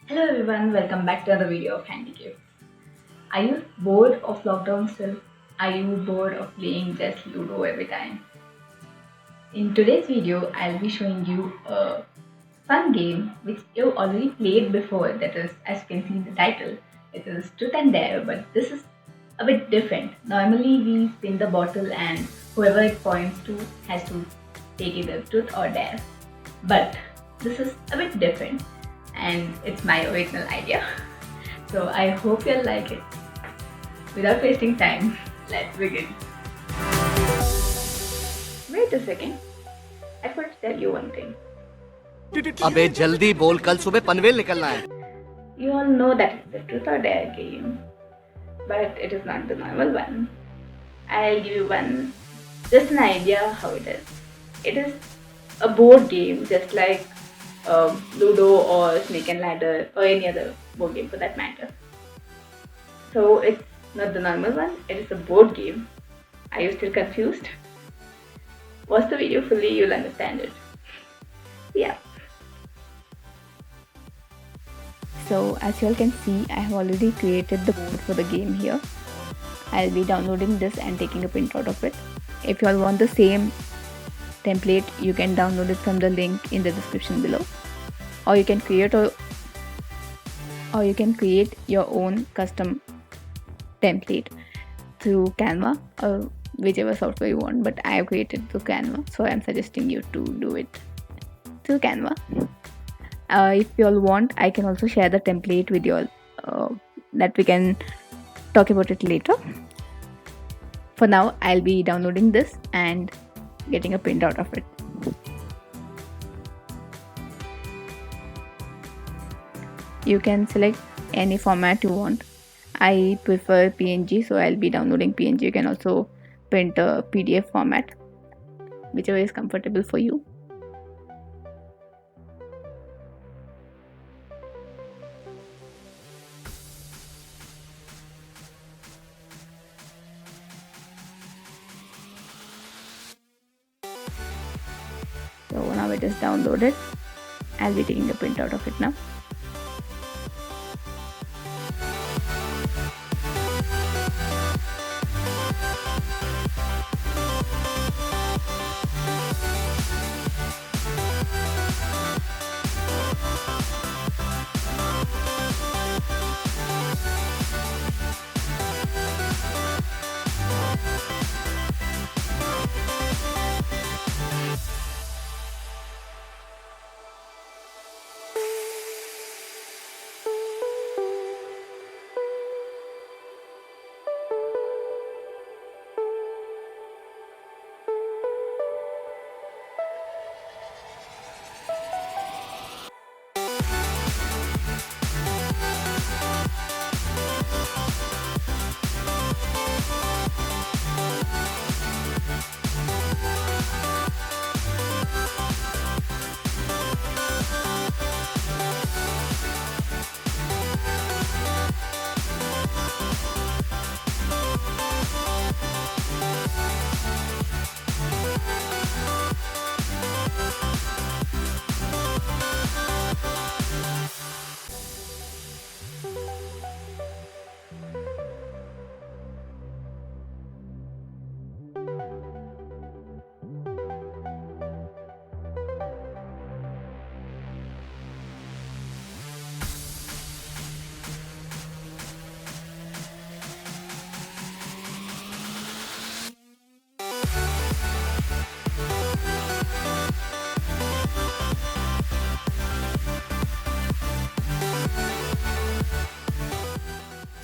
Hello everyone, welcome back to another video of Handy Gifts. Are you bored of lockdown still? Are you bored of playing just Ludo every time? In today's video, I'll be showing you a fun game which you already played before, that is, as you can see in the title, it is Truth and Dare, but this is a bit different. Normally we spin the bottle and whoever it points to has to take either truth or dare. But this is a bit different and it's my original idea. So I hope you'll like it. Without wasting time, let's begin. Wait a second. I forgot to tell you one thing. अबे जल्दी बोल, कल सुबह पनवेल निकलना है. You all know that it's the truth or dare game, but it is not the normal one. I'll give you just an idea how it is. It is a board game, just like Ludo or Snake and Ladder or any other board game for that matter. So it's not the normal one, it is a board game. Are you still confused? Watch the video fully, you'll understand it. Yeah. So as you all can see, I have already created the board for the game here. I'll be downloading this and taking a printout of it. If you all want the same template, you can download it from the link in the description below. Or you can create your own custom template through Canva or whichever software you want, but I have created through Canva, so I'm suggesting you to do it through Canva. If you all want, I can also share the template with you all, that we can talk about it later. For now, I'll be downloading this and getting a printout of it. You can select any format you want. I prefer PNG, so I'll be downloading PNG. You can also print a PDF format, whichever is comfortable for you. So now it is downloaded. I'll be taking a printout of it now.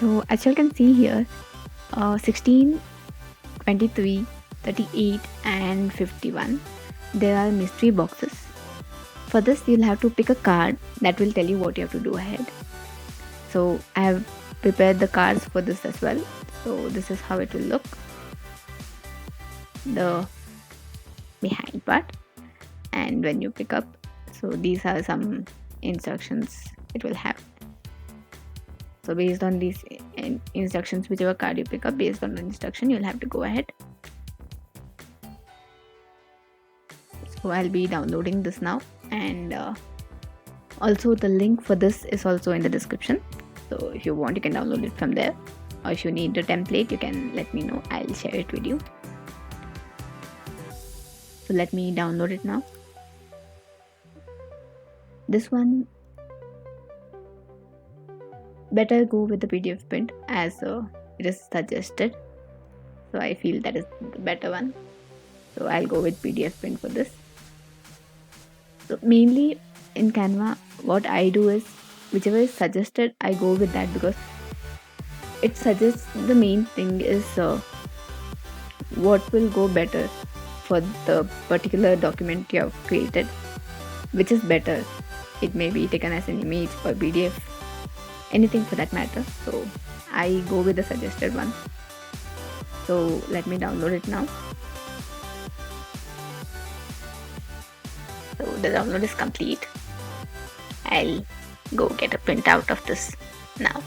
So as you can see here, 16, 23, 38 and 51, there are mystery boxes. For this you'll have to pick a card that will tell you what you have to do ahead. So I have prepared the cards for this as well. So this is how it will look, the behind part, and when you pick up, so these are some instructions it will have. So based on these instructions, whichever card you pick up, based on the instruction, you'll have to go ahead. So I'll be downloading this now and Also, the link for this is also in the description, so if you want you can download it from there, or if you need the template you can let me know, I'll share it with you. So let me download it now. This one better go with the PDF print as it is suggested, so I feel that is the better one, so I'll go with PDF print for this. So mainly in Canva what I do is whichever is suggested I go with that, because it suggests the main thing is what will go better for the particular document you have created, which is better. It may be taken as an image or PDF, anything for that matter, so I go with the suggested one. So let me download it now. So the download is complete. I'll go get a printout of this now.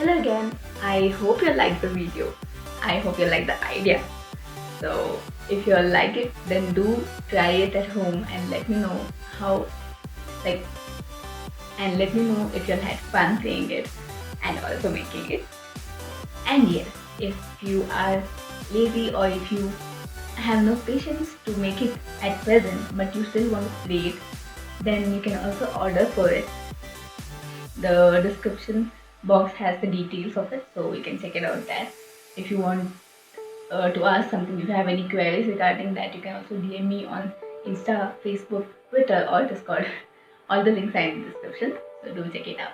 Hello again. I hope you like the video. I hope you like the idea. So if you like it, then do try it at home and let me know how, and let me know if you had fun seeing it and also making it. And yes, if you are lazy or if you have no patience to make it at present but you still want to play it, then you can also order for it. The description box has the details of it, so you can check it out there. If you want to ask something, if you have any queries regarding that, you can also DM me on Insta, Facebook, Twitter or Discord. All the links are in the description, so do check it out.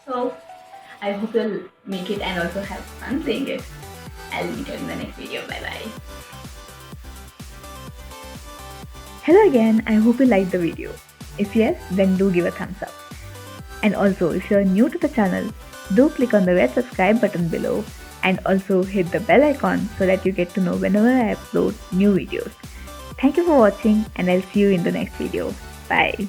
So I hope you'll make it and also have fun playing it. I'll meet you in the next video. Bye bye. Hello again. I hope you liked the video. If yes, then do give a thumbs up. And also, if you are new to the channel, do click on the red subscribe button below and also hit the bell icon so that you get to know whenever I upload new videos. Thank you for watching and I'll see you in the next video. Bye.